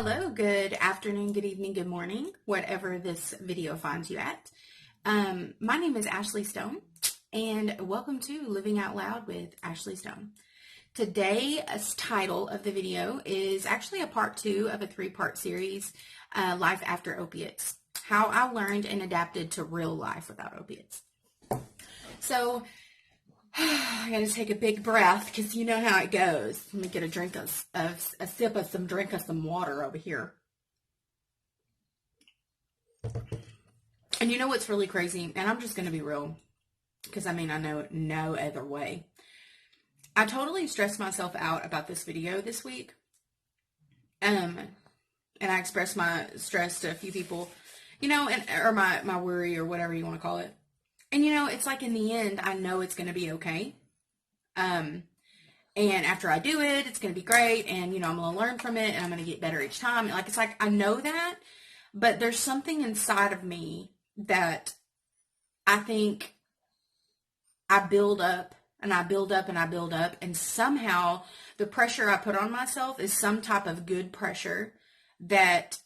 Hello, good afternoon, good evening, good morning, whatever this video finds you at. My name is Ashley Stone, and welcome to Living Out Loud with Ashley Stone. Today's title of the video is actually a part 2 of a 3-part series, Life After Opiates, how I learned and adapted to real life without opiates. So, I gotta take a big breath because you know how it goes. Let me get a sip of some water over here. And you know what's really crazy? And I'm just gonna be real because I know no other way. I totally stressed myself out about this video this week. And I expressed my stress to a few people, or my worry or whatever you want to call it. And, it's like in the end, I know it's going to be okay. And after I do it, it's going to be great. And, I'm going to learn from it and I'm going to get better each time. It's like, I know that, but there's something inside of me that I think I build up and I build up and I build up. And somehow the pressure I put on myself is some type of good pressure that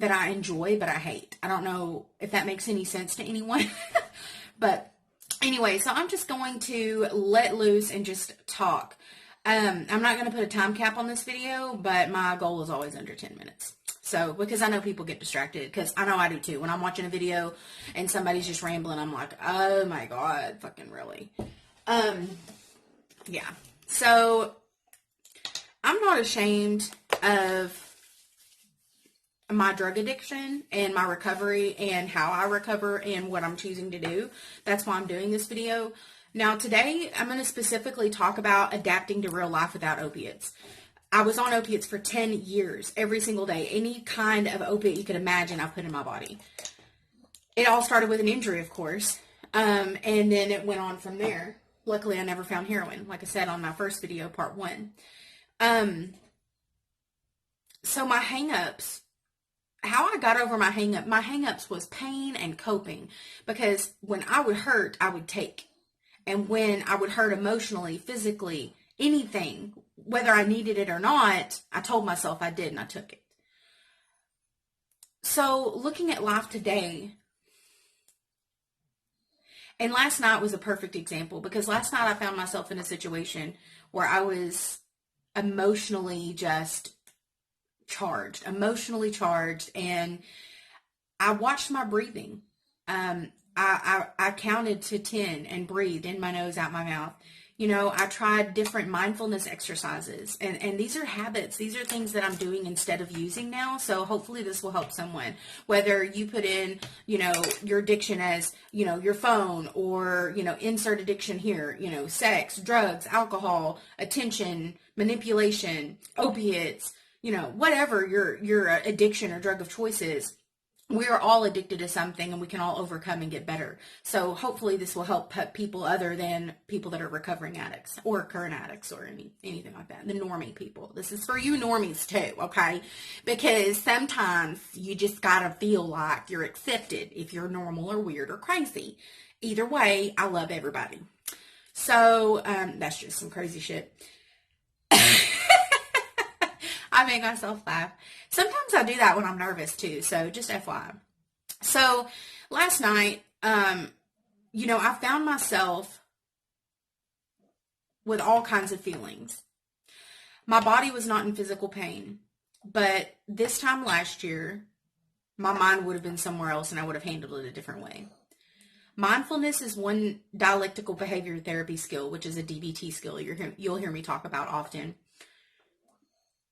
I enjoy, but I hate. I don't know if that makes any sense to anyone. But anyway, so I'm just going to let loose and just talk. I'm not going to put a time cap on this video, but my goal is always under 10 minutes. So, because I know people get distracted, because I know I do too. When I'm watching a video and somebody's just rambling, I'm like, oh my God, fucking really. Yeah. So, I'm not ashamed of my drug addiction and my recovery and how I recover and what I'm choosing to do. That's why I'm doing this video. Now today, I'm going to specifically talk about adapting to real life without opiates. I was on opiates for 10 years, every single day. Any kind of opiate you could imagine, I put in my body. It all started with an injury, of course, and then it went on from there. Luckily, I never found heroin, like I said on my first video, part 1. So my hangups, how I got over my hangups was pain and coping, because when I would hurt, I would take. And when I would hurt emotionally, physically, anything, whether I needed it or not, I told myself I did and I took it. So looking at life today, and last night was a perfect example, because last night I found myself in a situation where I was emotionally charged, and I watched my breathing. I counted to 10 and breathed in my nose, out my mouth. I tried different mindfulness exercises, and these are habits. These are things that I'm doing instead of using now. So hopefully this will help someone, whether you put in, your addiction as, your phone, or, insert addiction here, sex, drugs, alcohol, attention, manipulation, opiates, whatever your addiction or drug of choice is. We are all addicted to something, and we can all overcome and get better. So hopefully this will help people other than people that are recovering addicts or current addicts or anything like that. The normie people. This is for you normies too, okay? Because sometimes you just gotta feel like you're accepted if you're normal or weird or crazy. Either way, I love everybody. So that's just some crazy shit. I make myself laugh. Sometimes I do that when I'm nervous too, so just FYI. So last night, I found myself with all kinds of feelings. My body was not in physical pain, but this time last year, my mind would have been somewhere else and I would have handled it a different way. Mindfulness is one dialectical behavior therapy skill, which is a DBT skill you'll hear me talk about often.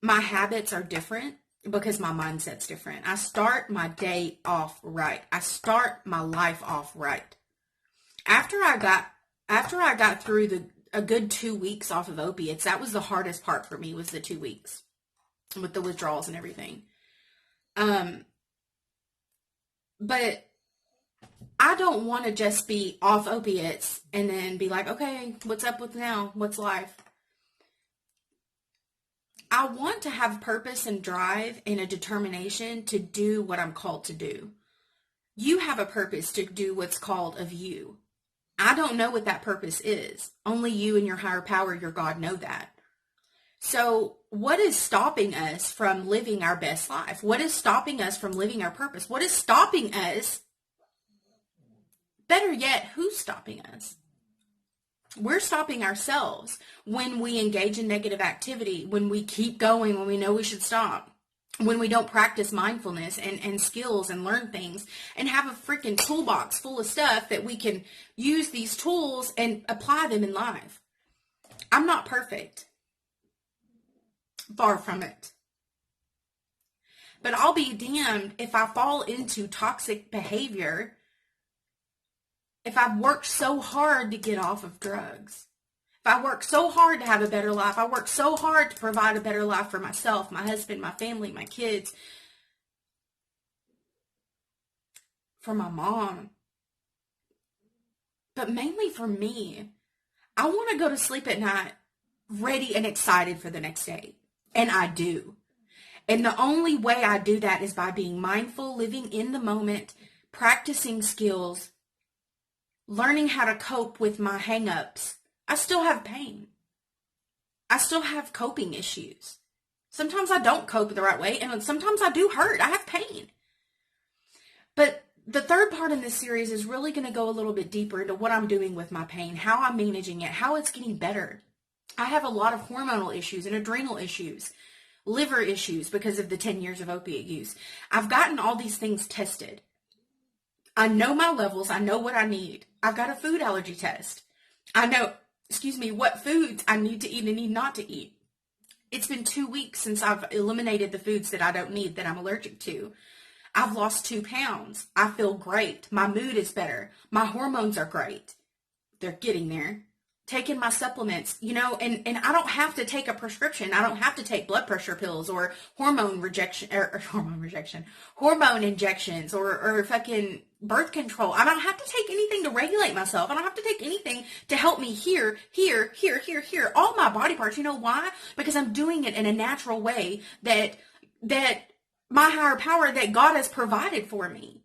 My habits are different because my mindset's different. I start my day off right. I start my life off right. After I got through a good 2 weeks off of opiates, that was the hardest part for me, was the 2 weeks with the withdrawals and everything. But I don't want to just be off opiates and then be like, okay, what's up with now? What's life? I want to have purpose and drive and a determination to do what I'm called to do. You have a purpose to do what's called of you. I don't know what that purpose is. Only you and your higher power, your God, know that. So what is stopping us from living our best life? What is stopping us from living our purpose? What is stopping us? Better yet, who's stopping us? We're stopping ourselves when we engage in negative activity, when we keep going, when we know we should stop, when we don't practice mindfulness and skills and learn things and have a freaking toolbox full of stuff that we can use these tools and apply them in life. I'm not perfect. Far from it. But I'll be damned if I fall into toxic behavior, if I've worked so hard to get off of drugs. If I work so hard to have a better life, I work so hard to provide a better life for myself, my husband, my family, my kids, for my mom, but mainly for me. I want to go to sleep at night ready and excited for the next day, and I do. And the only way I do that is by being mindful, living in the moment, practicing skills, learning how to cope with my hangups. I still have pain. I still have coping issues. Sometimes I don't cope the right way, and sometimes I do hurt. I have pain. But the third part in this series is really going to go a little bit deeper into what I'm doing with my pain, how I'm managing it, how it's getting better. I have a lot of hormonal issues and adrenal issues, liver issues because of the 10 years of opiate use. I've gotten all these things tested. I know my levels. I know what I need. I've got a food allergy test. I know, what foods I need to eat and need not to eat. It's been 2 weeks since I've eliminated the foods that I don't need, that I'm allergic to. I've lost 2 pounds. I feel great. My mood is better. My hormones are great. They're getting there. Taking my supplements, and I don't have to take a prescription. I don't have to take blood pressure pills or hormone injections or fucking birth control. I don't have to take anything to regulate myself. I don't have to take anything to help me here, all my body parts. You know why? Because I'm doing it in a natural way that my higher power, that God has provided for me.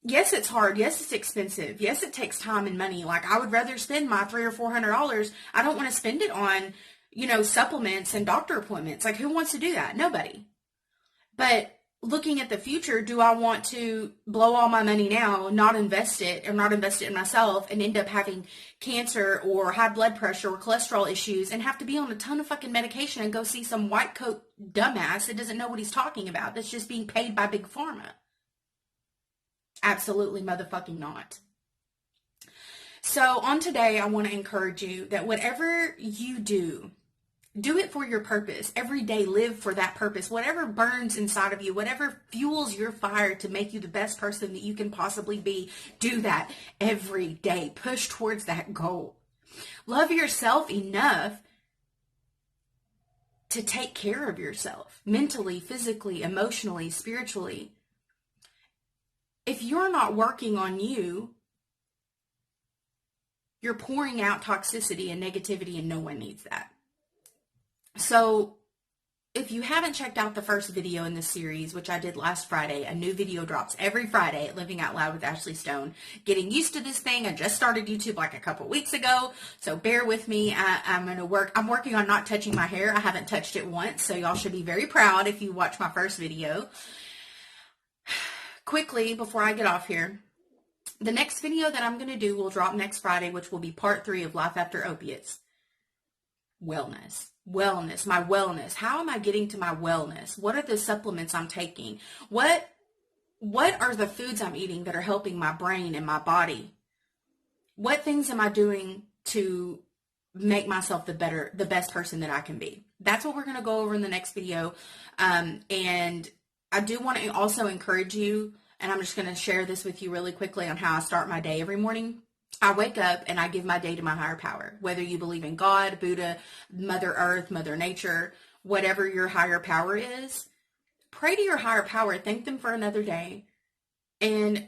Yes, it's hard. Yes, it's expensive. Yes, it takes time and money. Like, I would rather spend my $300 or $400. I don't want to spend it on, supplements and doctor appointments. Like, who wants to do that? Nobody. But looking at the future, do I want to blow all my money now, not invest it in myself, and end up having cancer or high blood pressure or cholesterol issues and have to be on a ton of fucking medication and go see some white coat dumbass that doesn't know what he's talking about, that's just being paid by Big Pharma? Absolutely motherfucking not. So on today, I want to encourage you that whatever you do it for your purpose. Every day, live for that purpose. Whatever burns inside of you, whatever fuels your fire to make you the best person that you can possibly be, do that every day. Push towards that goal. Love yourself enough to take care of yourself mentally, physically, emotionally, spiritually. If you're not working on you, you're pouring out toxicity and negativity, and no one needs that. So if you haven't checked out the first video in this series, which I did last Friday, a new video drops every Friday at Living Out Loud with Ashley Stone. Getting used to this thing. I just started YouTube like a couple weeks ago, so bear with me. I'm working on not touching my hair. I haven't touched it once, so y'all should be very proud if you watch my first video. Quickly, before I get off here, the next video that I'm going to do will drop next Friday, which will be part 3 of Life After Opiates. Wellness, my wellness. How am I getting to my wellness? What are the supplements I'm taking? What are the foods I'm eating that are helping my brain and my body? What things am I doing to make myself the best person that I can be? That's what we're going to go over in the next video. And I do want to also encourage you, and I'm just going to share this with you really quickly on how I start my day every morning. I wake up and I give my day to my higher power. Whether you believe in God, Buddha, Mother Earth, Mother Nature, whatever your higher power is, pray to your higher power, thank them for another day. And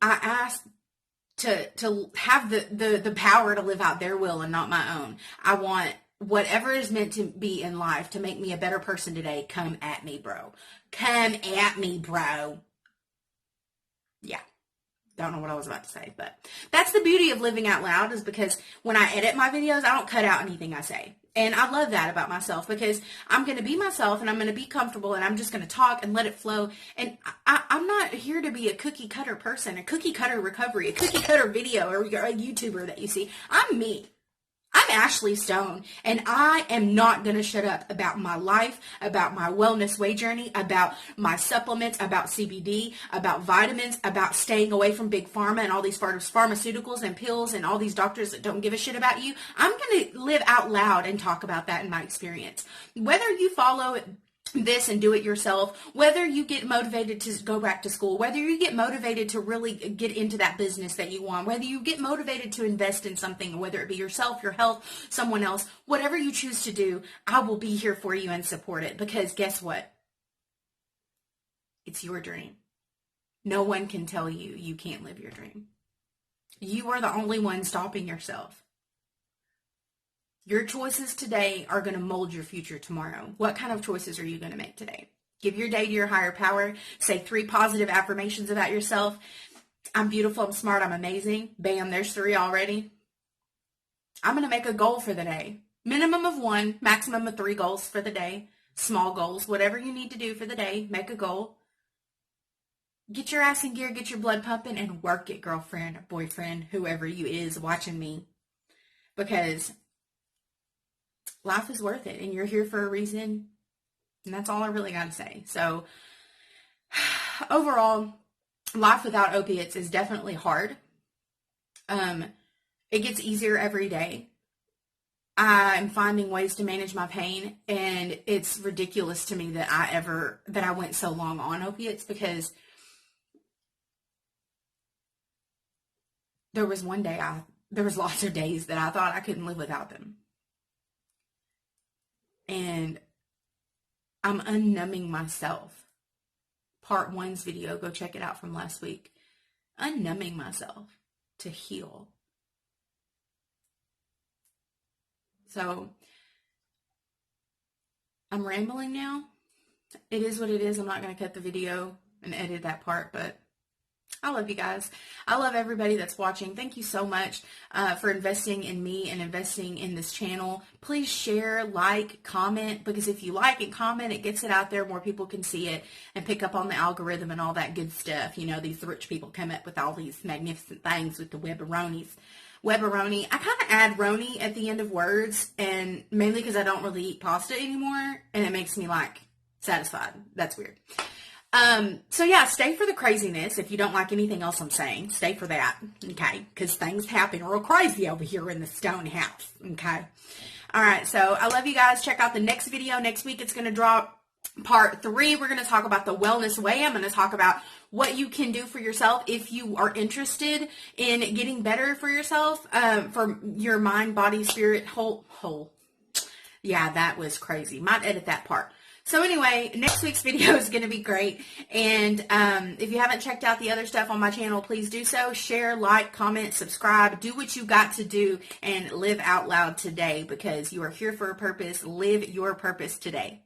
I ask to have the power to live out their will and not my own. I want whatever is meant to be in life to make me a better person today. Come at me, bro. Come at me, bro. Yeah. Don't know what I was about to say, but that's the beauty of living out loud, is because when I edit my videos, I don't cut out anything I say. And I love that about myself because I'm going to be myself and I'm going to be comfortable and I'm just going to talk and let it flow. And I'm not here to be a cookie cutter person, a cookie cutter recovery, a cookie cutter video or a YouTuber that you see. I'm me. I'm Ashley Stone, and I am not going to shut up about my life, about my wellness way journey, about my supplements, about CBD, about vitamins, about staying away from big pharma and all these pharmaceuticals and pills and all these doctors that don't give a shit about you. I'm going to live out loud and talk about that in my experience. Whether you follow this and do it yourself, whether you get motivated to go back to school, whether you get motivated to really get into that business that you want, whether you get motivated to invest in something, whether it be yourself, your health, someone else, whatever you choose to do, I will be here for you and support it, because guess what? It's your dream. No one can tell you you can't live your dream. You are the only one stopping yourself. Your choices today are going to mold your future tomorrow. What kind of choices are you going to make today? Give your day to your higher power. Say 3 positive affirmations about yourself. I'm beautiful, I'm smart, I'm amazing. Bam, there's 3 already. I'm going to make a goal for the day. Minimum of 1, maximum of 3 goals for the day. Small goals, whatever you need to do for the day, make a goal. Get your ass in gear, get your blood pumping, and work it, girlfriend, boyfriend, whoever you is watching me. Because life is worth it, and you're here for a reason, and that's all I really got to say. So, overall, life without opiates is definitely hard. It gets easier every day. I'm finding ways to manage my pain, and it's ridiculous to me that I went so long on opiates, because there was lots of days that I thought I couldn't live without them. And I'm unnumbing myself. Part 1's video, go check it out from last week. Unnumbing myself to heal. So, I'm rambling now. It is what it is. I'm not going to cut the video and edit that part, but I love you guys. I love everybody that's watching. Thank you so much for investing in me and investing in this channel. Please share, like, comment, because if you like and comment, it gets it out there. More people can see it and pick up on the algorithm and all that good stuff. You know, these rich people come up with all these magnificent things with the Webberonis. Webberoni. I kind of add roni at the end of words, and mainly because I don't really eat pasta anymore, and it makes me like satisfied. That's weird. So yeah, stay for the craziness. If you don't like anything else I'm saying, stay for that, okay? Because things happen real crazy over here in the Stone house, okay? All right, so I love you guys. Check out the next video. Next week, it's going to drop part 3. We're going to talk about the wellness way. I'm going to talk about what you can do for yourself if you are interested in getting better for yourself, for your mind, body, spirit, whole. Yeah, that was crazy. Might edit that part. So anyway, next week's video is going to be great. And if you haven't checked out the other stuff on my channel, please do so. Share, like, comment, subscribe. Do what you got to do and live out loud today, because you are here for a purpose. Live your purpose today.